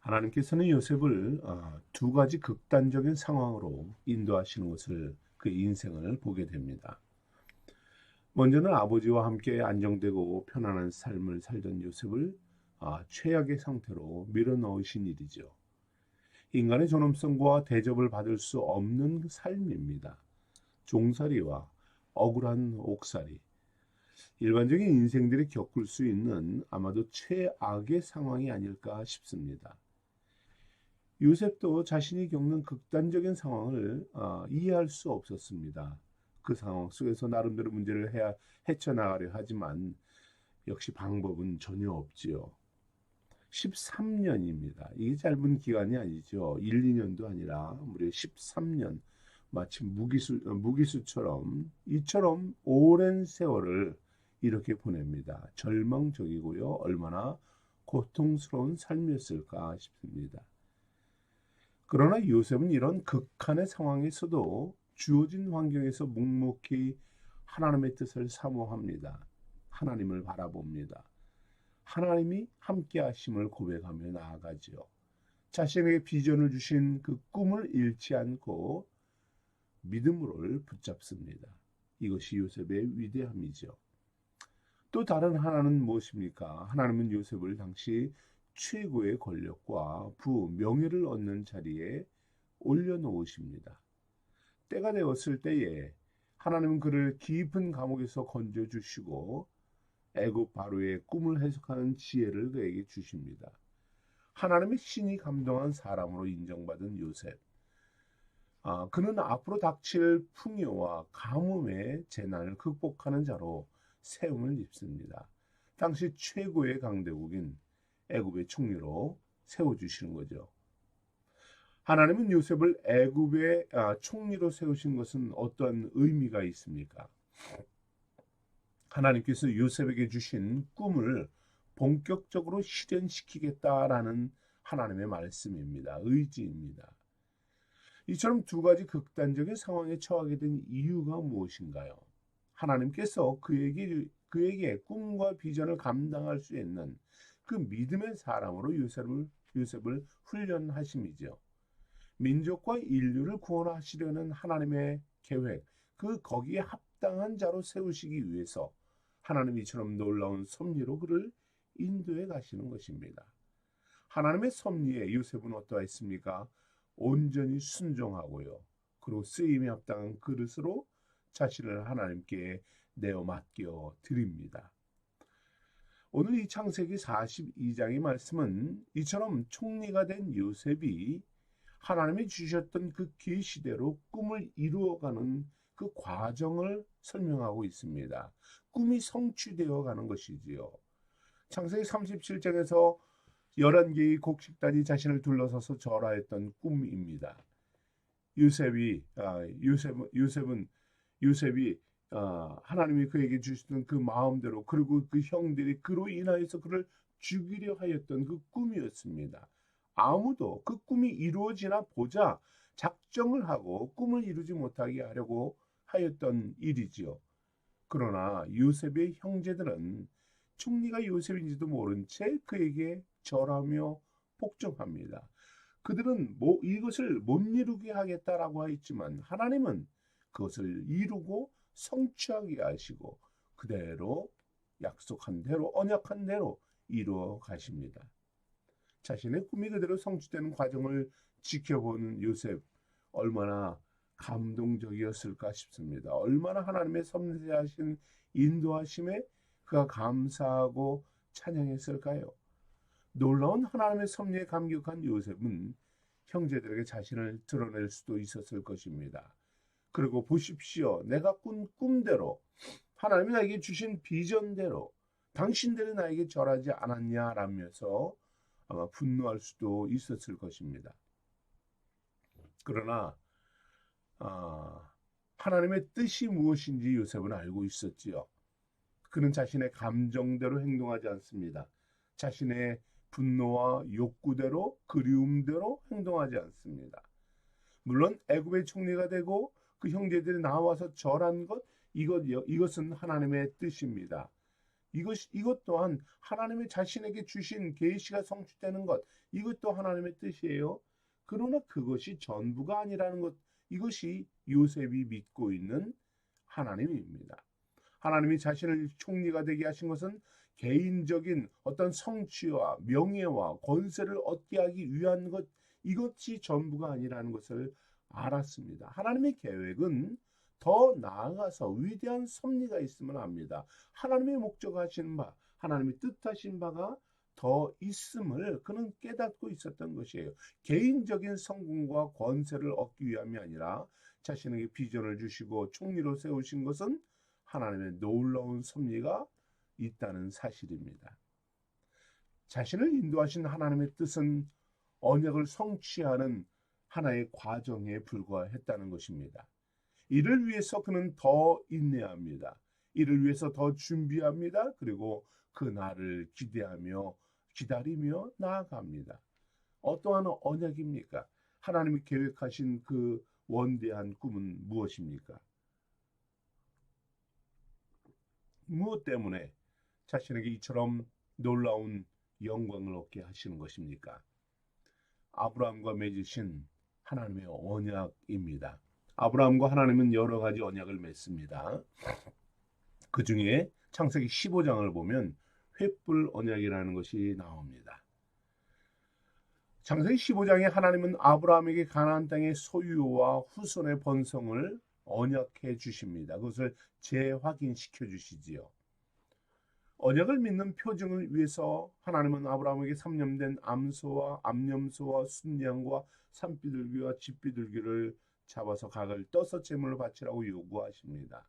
하나님께서는 요셉을 두 가지 극단적인 상황으로 인도하시는 것을 그의 인생을 보게 됩니다. 먼저는 아버지와 함께 안정되고 편안한 삶을 살던 요셉을 최악의 상태로 밀어넣으신 일이죠. 인간의 존엄성과 대접을 받을 수 없는 삶입니다. 종살이와 억울한 옥살이, 일반적인 인생들이 겪을 수 있는 아마도 최악의 상황이 아닐까 싶습니다. 요셉도 자신이 겪는 극단적인 상황을 이해할 수 없었습니다. 그 상황 속에서 나름대로 문제를 헤쳐나가려 하지만 역시 방법은 전혀 없지요. 13년입니다. 이게 짧은 기간이 아니죠. 1, 2년도 아니라 무려 13년. 마치 무기수처럼 이처럼 오랜 세월을 이렇게 보냅니다. 절망적이고요. 얼마나 고통스러운 삶이었을까 싶습니다. 그러나 요셉은 이런 극한의 상황에서도 주어진 환경에서 묵묵히 하나님의 뜻을 사모합니다. 하나님을 바라봅니다. 하나님이 함께 하심을 고백하며 나아가지요. 자신에게 비전을 주신 그 꿈을 잃지 않고 믿음으로 붙잡습니다. 이것이 요셉의 위대함이죠. 또 다른 하나는 무엇입니까? 하나님은 요셉을 당시 최고의 권력과 명예를 얻는 자리에 올려놓으십니다. 때가 되었을 때에 하나님은 그를 깊은 감옥에서 건져주시고 애굽 바로의 꿈을 해석하는 지혜를 그에게 주십니다. 하나님의 신이 감동한 사람으로 인정받은 요셉. 그는 앞으로 닥칠 풍요와 가뭄의 재난을 극복하는 자로 세움을 입습니다. 당시 최고의 강대국인 애굽의 총리로 세워주시는 거죠. 하나님은 요셉을 애굽의 총리로 세우신 것은 어떤 의미가 있습니까? 하나님께서 요셉에게 주신 꿈을 본격적으로 실현시키겠다라는 하나님의 말씀입니다. 의지입니다. 이처럼 두 가지 극단적인 상황에 처하게 된 이유가 무엇인가요? 하나님께서 그에게 꿈과 비전을 감당할 수 있는 그 믿음의 사람으로 요셉을 훈련하심이죠. 민족과 인류를 구원하시려는 하나님의 계획, 거기에 합당한 자로 세우시기 위해서 하나님이 이처럼 놀라운 섭리로 그를 인도해 가시는 것입니다. 하나님의 섭리에 요셉은 어떠했습니까? 온전히 순종하고요. 그리고 쓰임에 합당한 그릇으로 자신을 하나님께 내어 맡겨 드립니다. 오늘 이 창세기 42장의 말씀은 이처럼 총리가 된 요셉이 하나님이 주셨던 그 계시대로 꿈을 이루어가는 그 과정을 설명하고 있습니다. 꿈이 성취되어 가는 것이지요. 창세기 37장에서 11개의 곡식단이 자신을 둘러서서 절하했던 꿈입니다. 요셉이 하나님이 그에게 주시던 그 마음대로, 그리고 그 형들이 그로 인하여서 그를 죽이려 하였던 그 꿈이었습니다. 아무도 그 꿈이 이루어지나 보자 작정을 하고 꿈을 이루지 못하게 하려고 하였던 일이지요. 그러나 요셉의 형제들은 총리가 요셉인지도 모른 채 그에게 절하며 복종합니다. 그들은 이것을 못 이루게 하겠다라고 했지만 하나님은 그것을 이루고 성취하게 하시고 그대로 약속한 대로, 언약한 대로 이루어 가십니다. 자신의 꿈이 그대로 성취되는 과정을 지켜보는 요셉, 얼마나 감동적이었을까 싶습니다. 얼마나 하나님의 섬세하신 인도하심에 그가 감사하고 찬양했을까요? 놀라운 하나님의 섭리에 감격한 요셉은 형제들에게 자신을 드러낼 수도 있었을 것입니다. 그리고 보십시오. 내가 꾼 꿈대로, 하나님이 나에게 주신 비전대로 당신들이 나에게 절하지 않았냐라면서 아마 분노할 수도 있었을 것입니다. 그러나 하나님의 뜻이 무엇인지 요셉은 알고 있었지요. 그는 자신의 감정대로 행동하지 않습니다. 자신의 분노와 욕구대로, 그리움대로 행동하지 않습니다. 물론 애굽의 총리가 되고 그 형제들이 나와서 절한 이것은 하나님의 뜻입니다. 이것 또한 하나님이 자신에게 주신 계시가 성취되는 것, 이것도 하나님의 뜻이에요. 그러나 그것이 전부가 아니라는 것, 이것이 요셉이 믿고 있는 하나님입니다. 하나님이 자신을 총리가 되게 하신 것은 개인적인 어떤 성취와 명예와 권세를 얻게 하기 위한 것, 이것이 전부가 아니라는 것을 알았습니다. 하나님의 계획은 더 나아가서 위대한 섭리가 있음을 압니다. 하나님의 목적하신 바, 하나님의 뜻하신 바가 더 있음을 그는 깨닫고 있었던 것이에요. 개인적인 성공과 권세를 얻기 위함이 아니라 자신에게 비전을 주시고 총리로 세우신 것은 하나님의 놀라운 섭리가 있다는 사실입니다. 자신을 인도하신 하나님의 뜻은 언약을 성취하는 하나의 과정에 불과했다는 것입니다. 이를 위해서 그는 더 인내합니다. 이를 위해서 더 준비합니다. 그리고 그 날을 기대하며 기다리며 나아갑니다. 어떠한 언약입니까? 하나님이 계획하신 그 원대한 꿈은 무엇입니까? 무엇 때문에 자신에게 이처럼 놀라운 영광을 얻게 하시는 것입니까? 아브라함과 맺으신 하나님의 언약입니다. 아브라함과 하나님은 여러 가지 언약을 맺습니다. 그 중에 창세기 15장을 보면 횃불 언약이라는 것이 나옵니다. 창세기 15장에 하나님은 아브라함에게 가나안 땅의 소유와 후손의 번성을 언약해 주십니다. 그것을 재확인시켜 주시지요. 언약을 믿는 표징을 위해서 하나님은 아브라함에게 삼념된 암소와 암염소와 순양과 산비둘기와 집비둘기를 잡아서 각을 떠서 제물을 바치라고 요구하십니다.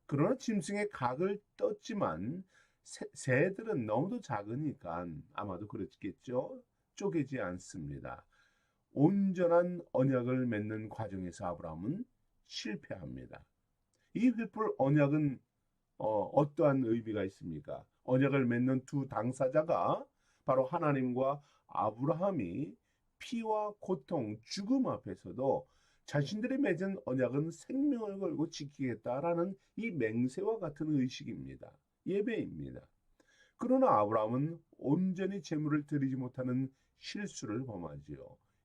그러나 짐승의 각을 떴지만 새들은 너무도 작으니까 아마도 그렇겠죠. 쪼개지 않습니다. 온전한 언약을 맺는 과정에서 아브라함은 실패합니다. 이 횃불 언약은 어떠한 의미가 있습니까? 언약을 맺는 두 당사자가 바로 하나님과 아브라함이 피와 고통, 죽음 앞에서도 자신들이 맺은 언약은 생명을 걸고 지키겠다라는 이 맹세와 같은 의식입니다. 예배입니다. 그러나 아브라함은 온전히 제물을 드리지 못하는 실수를 범하지요.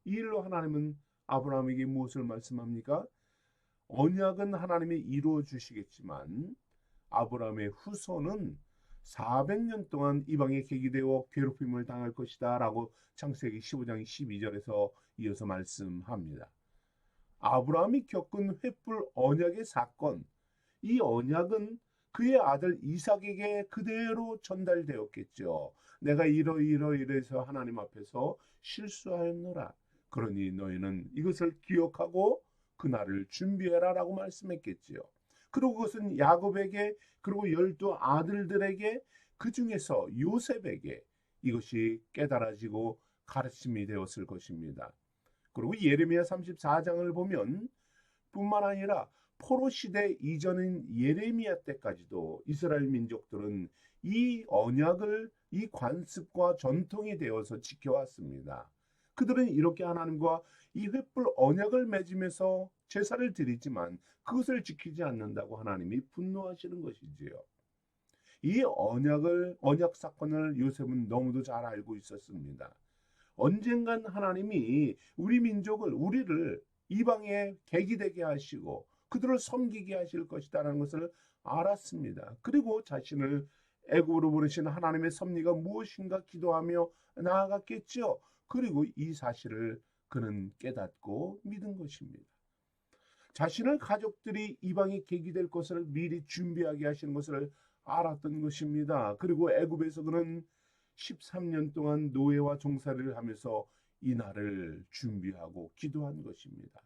이 일로 하나님은 아브라함에게 무엇을 말씀합니까? 언약은 하나님이 이루어 주시겠지만 아브라함의 후손은 400년 동안 이방에 계기되어 괴롭힘을 당할 것이다 라고 창세기 15장 12절에서 이어서 말씀합니다. 아브라함이 겪은 횃불 언약의 사건, 이 언약은 그의 아들 이삭에게 그대로 전달되었겠죠. 내가 이러해서 하나님 앞에서 실수하였노라. 그러니 너희는 이것을 기억하고 그날을 준비해라 라고 말씀했겠지요. 그리고 그것은 야곱에게 그리고 12 아들들에게 그 중에서 요셉에게 이것이 깨달아지고 가르침이 되었을 것입니다. 그리고 예레미야 34장을 보면 뿐만 아니라 포로 시대 이전인 예레미야 때까지도 이스라엘 민족들은 이 언약을 이 관습과 전통이 되어서 지켜왔습니다. 그들은 이렇게 하나님과 이 횃불 언약을 맺으면서 제사를 드리지만 그것을 지키지 않는다고 하나님이 분노하시는 것이지요. 이 언약 사건을 요셉은 너무도 잘 알고 있었습니다. 언젠간 하나님이 우리를 이방에 계기되게 하시고 그들을 섬기게 하실 것이다라는 것을 알았습니다. 그리고 자신을 애굽으로 보내신 하나님의 섭리가 무엇인가 기도하며 나아갔겠죠. 그리고 이 사실을 그는 깨닫고 믿은 것입니다. 자신의 가족들이 이방에 계기될 것을 미리 준비하게 하시는 것을 알았던 것입니다. 그리고 애굽에서 그는 13년 동안 노예와 종살이를 하면서 이 날을 준비하고 기도한 것입니다.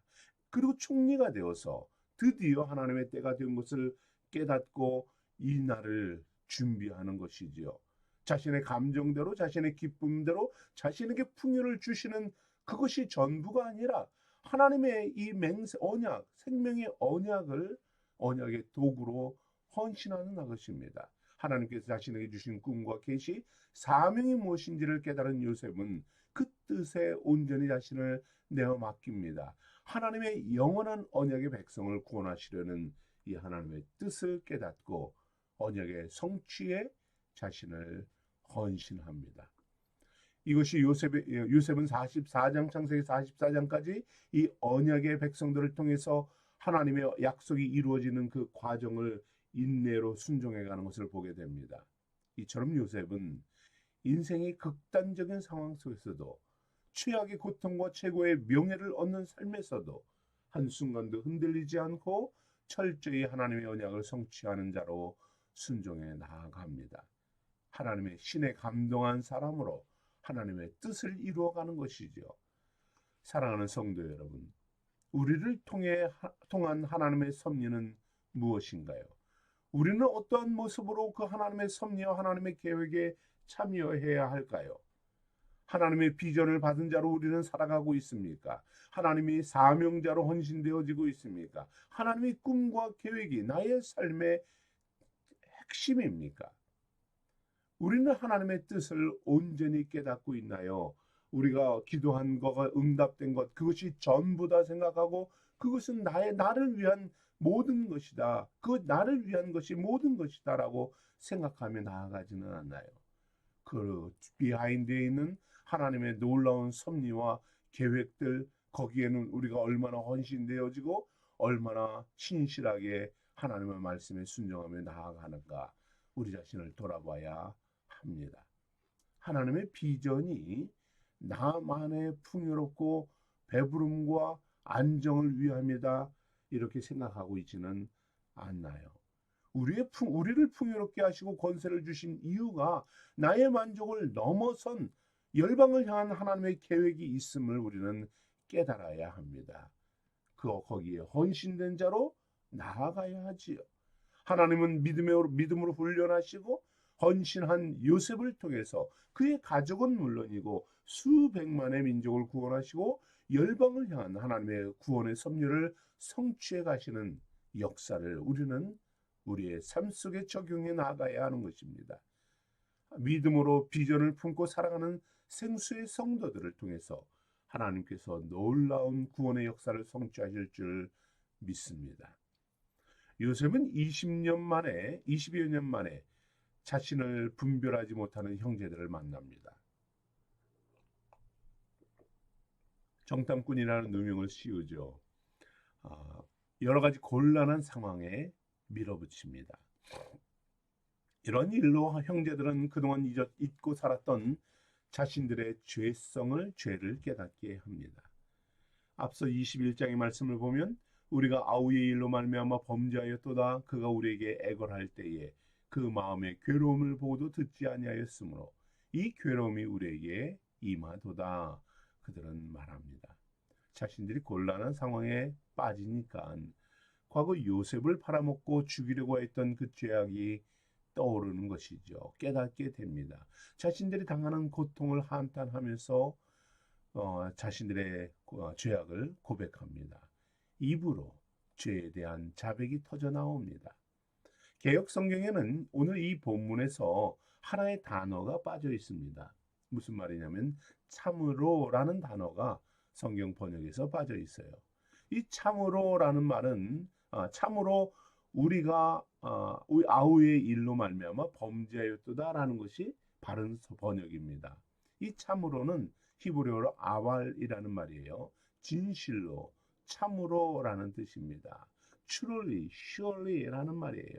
그리고 총리가 되어서 드디어 하나님의 때가 된 것을 깨닫고 이 날을 준비하는 것이지요. 자신의 감정대로 자신의 기쁨대로 자신에게 풍요를 주시는 그것이 전부가 아니라 하나님의 이 언약, 생명의 언약의 도구로 헌신하는 것입니다. 하나님께서 자신에게 주신 꿈과 계시, 사명이 무엇인지를 깨달은 요셉은 그 뜻에 온전히 자신을 내어 맡깁니다. 하나님의 영원한 언약의 백성을 구원하시려는 이 하나님의 뜻을 깨닫고 언약의 성취에 자신을 헌신합니다. 이것이 요셉은 44장 창세기 44장까지 이 언약의 백성들을 통해서 하나님의 약속이 이루어지는 그 과정을 인내로 순종해 가는 것을 보게 됩니다. 이처럼 요셉은 인생의 극단적인 상황 속에서도 최악의 고통과 최고의 명예를 얻는 삶에서도 한순간도 흔들리지 않고 철저히 하나님의 언약을 성취하는 자로 순종해 나아갑니다. 하나님의 신에 감동한 사람으로 하나님의 뜻을 이루어가는 것이죠. 사랑하는 성도 여러분, 우리를 통한 하나님의 섭리는 무엇인가요? 우리는 어떠한 모습으로 그 하나님의 섭리와 하나님의 계획에 참여해야 할까요? 하나님의 비전을 받은 자로 우리는 살아가고 있습니까? 하나님이 사명자로 헌신되어지고 있습니까? 하나님의 꿈과 계획이 나의 삶의 핵심입니까? 우리는 하나님의 뜻을 온전히 깨닫고 있나요? 우리가 기도한 거가 응답된 것, 그것이 전부다 생각하고 그것은 나를 위한 모든 것이다. 그 나를 위한 것이 모든 것이다라고 생각하며 나아가지는 않나요? 그 비하인드에 있는 하나님의 놀라운 섭리와 계획들, 거기에는 우리가 얼마나 헌신되어지고 얼마나 신실하게 하나님의 말씀에 순종하며 나아가는가, 우리 자신을 돌아봐야 합니다. 하나님의 비전이 나만의 풍요롭고 배부름과 안정을 위함이다, 이렇게 생각하고 있지는 않나요? 우리를 풍요롭게 하시고 권세를 주신 이유가 나의 만족을 넘어선 열방을 향한 하나님의 계획이 있음을 우리는 깨달아야 합니다. 거기에 헌신된 자로 나아가야 하지요. 하나님은 믿음으로 훈련하시고 헌신한 요셉을 통해서 그의 가족은 물론이고 수백만의 민족을 구원하시고 열방을 향한 하나님의 구원의 섭리를 성취해 가시는 역사를 우리는 우리의 삶 속에 적용해 나가야 하는 것입니다. 믿음으로 비전을 품고 살아가는 생수의 성도들을 통해서 하나님께서 놀라운 구원의 역사를 성취하실 줄 믿습니다. 요셉은 20여 년 만에 자신을 분별하지 못하는 형제들을 만납니다. 정탐꾼이라는 누명을 씌우죠. 여러 가지 곤란한 상황에 밀어붙입니다. 이런 일로 형제들은 그동안 잊고 살았던 자신들의 죄를 깨닫게 합니다. 앞서 21장의 말씀을 보면 우리가 아우의 일로 말미암아 범죄하였도다. 그가 우리에게 애걸할 때에 그 마음의 괴로움을 보고도 듣지 아니하였으므로 이 괴로움이 우리에게 임하도다. 그들은 말합니다. 자신들이 곤란한 상황에 빠지니까 과거 요셉을 팔아먹고 죽이려고 했던 그 죄악이 떠오르는 것이죠. 깨닫게 됩니다. 자신들이 당하는 고통을 한탄하면서 자신들의 죄악을 고백합니다. 입으로 죄에 대한 자백이 터져 나옵니다. 개역 성경에는 오늘 이 본문에서 하나의 단어가 빠져 있습니다. 무슨 말이냐면 참으로라는 단어가 성경 번역에서 빠져 있어요. 이 참으로라는 말은 참으로 우리가 아우의 일로 말미암아 범죄하였도다라는 것이 바른 번역입니다. 이 참으로는 히브리어로 아왈이라는 말이에요. 진실로, 참으로라는 뜻입니다. truly, surely라는 말이에요.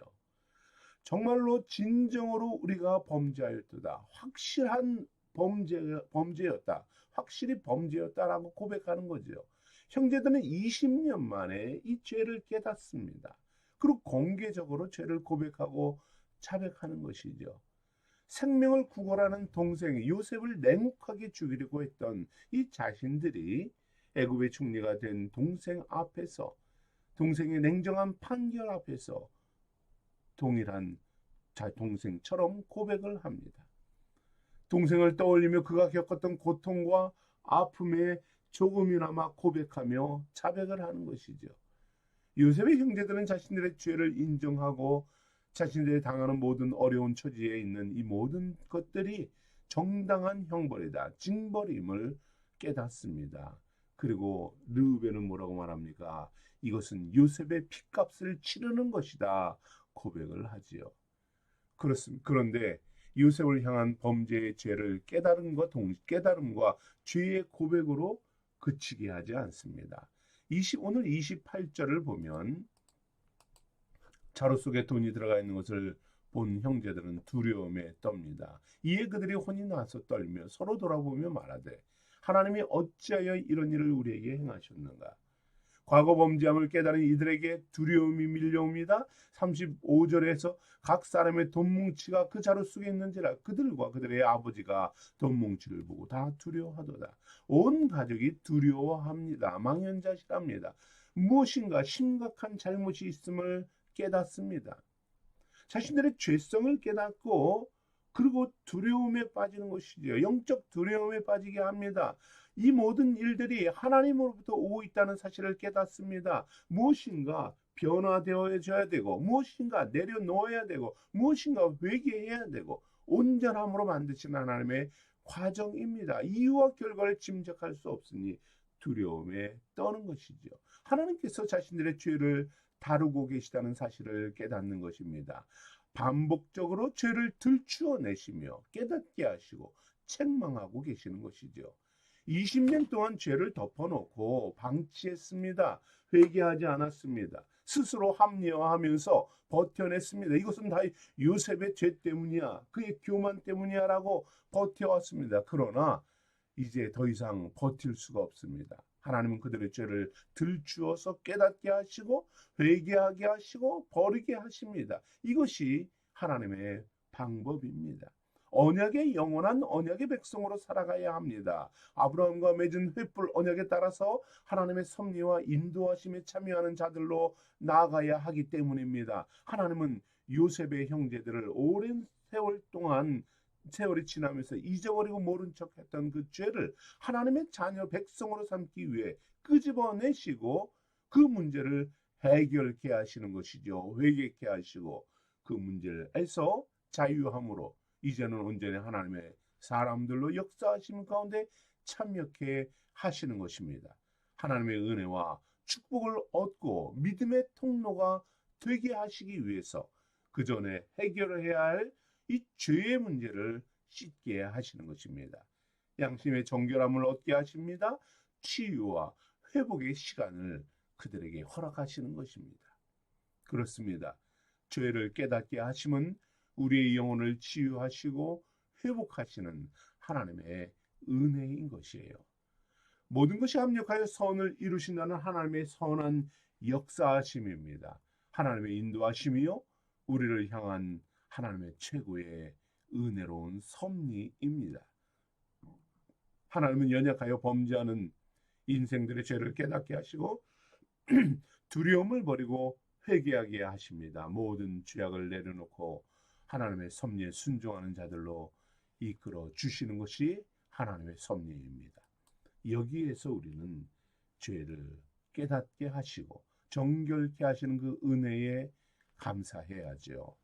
정말로 진정으로 우리가 범죄하였도다. 확실한 범죄였다. 확실히 범죄였다라고 고백하는 거죠. 형제들은 20년 만에 이 죄를 깨닫습니다. 그리고 공개적으로 죄를 고백하고 자백하는 것이죠. 생명을 구걸하는 동생 요셉을 냉혹하게 죽이려고 했던 이 자신들이 애굽의 총리가 된 동생 앞에서, 동생의 냉정한 판결 앞에서 동일한 동생처럼 고백을 합니다. 동생을 떠올리며 그가 겪었던 고통과 아픔에 조금이나마 고백하며 자백을 하는 것이죠. 요셉의 형제들은 자신들의 죄를 인정하고 자신들이 당하는 모든 어려운 처지에 있는 이 모든 것들이 정당한 형벌이다, 징벌임을 깨닫습니다. 그리고 르우벤은 뭐라고 말합니까? 이것은 요셉의 핏값을 치르는 것이다 고백을 하지요. 그렇습니다. 그런데 요셉을 향한 범죄의 죄를 깨달음과 죄의 고백으로 그치게 하지 않습니다. 오늘 28절을 보면 자루 속에 돈이 들어가 있는 것을 본 형제들은 두려움에 떱니다. 이에 그들이 혼이 나서 떨며 서로 돌아보며 말하되 하나님이 어찌하여 이런 일을 우리에게 행하셨는가. 과거 범죄함을 깨달은 이들에게 두려움이 밀려옵니다. 35절에서 각 사람의 돈 뭉치가 그 자루 속에 있는지라 그들과 그들의 아버지가 돈 뭉치를 보고 다 두려워하도다. 온 가족이 두려워합니다. 망연자실합니다. 무엇인가 심각한 잘못이 있음을 깨닫습니다. 자신들의 죄성을 깨닫고 그리고 두려움에 빠지는 것이지요. 영적 두려움에 빠지게 합니다. 이 모든 일들이 하나님으로부터 오고 있다는 사실을 깨닫습니다. 무엇인가 변화되어져야 되고 무엇인가 내려놓아야 되고 무엇인가 회개해야 되고 온전함으로 만드시는 하나님의 과정입니다. 이유와 결과를 짐작할 수 없으니 두려움에 떠는 것이죠. 하나님께서 자신들의 죄를 다루고 계시다는 사실을 깨닫는 것입니다. 반복적으로 죄를 들추어내시며 깨닫게 하시고 책망하고 계시는 것이죠. 20년 동안 죄를 덮어놓고 방치했습니다. 회개하지 않았습니다. 스스로 합리화하면서 버텨냈습니다. 이것은 다 요셉의 죄 때문이야. 그의 교만 때문이야 라고 버텨왔습니다. 그러나 이제 더 이상 버틸 수가 없습니다. 하나님은 그들의 죄를 들추어서 깨닫게 하시고 회개하게 하시고 버리게 하십니다. 이것이 하나님의 방법입니다. 언약의 영원한 언약의 백성으로 살아가야 합니다. 아브라함과 맺은 횃불 언약에 따라서 하나님의 섭리와 인도하심에 참여하는 자들로 나아가야 하기 때문입니다. 하나님은 요셉의 형제들을 오랜 세월 동안 세월이 지나면서 잊어버리고 모른 척했던 그 죄를 하나님의 자녀 백성으로 삼기 위해 끄집어내시고 그 문제를 해결케 하시는 것이죠. 회개케 하시고 그 문제에서 자유함으로 이제는 온전히 하나님의 사람들로 역사하시는 가운데 참여케 하시는 것입니다. 하나님의 은혜와 축복을 얻고 믿음의 통로가 되게 하시기 위해서 그 전에 해결해야 할 이 죄의 문제를 씻게 하시는 것입니다. 양심의 정결함을 얻게 하십니다. 치유와 회복의 시간을 그들에게 허락하시는 것입니다. 그렇습니다. 죄를 깨닫게 하심은 우리의 영혼을 치유하시고 회복하시는 하나님의 은혜인 것이에요. 모든 것이 합력하여 선을 이루신다는 하나님의 선한 역사하심입니다. 하나님의 인도하심이요 우리를 향한 하나님의 최고의 은혜로운 섭리입니다. 하나님은 연약하여 범죄하는 인생들의 죄를 깨닫게 하시고 두려움을 버리고 회개하게 하십니다. 모든 죄악을 내려놓고 하나님의 섭리에 순종하는 자들로 이끌어 주시는 것이 하나님의 섭리입니다. 여기에서 우리는 죄를 깨닫게 하시고 정결케 하시는 그 은혜에 감사해야죠.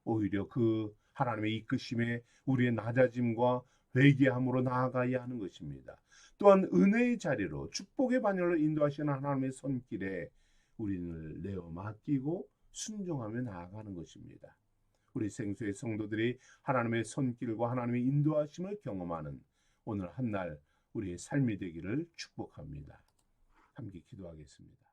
오히려 그 하나님의 이끄심에 우리의 낮아짐과 회개함으로 나아가야 하는 것입니다. 또한 은혜의 자리로 축복의 반열로 인도하시는 하나님의 손길에 우리를 내어 맡기고 순종하며 나아가는 것입니다. 우리 생수의 성도들이 하나님의 손길과 하나님의 인도하심을 경험하는 오늘 한날 우리의 삶이 되기를 축복합니다. 함께 기도하겠습니다.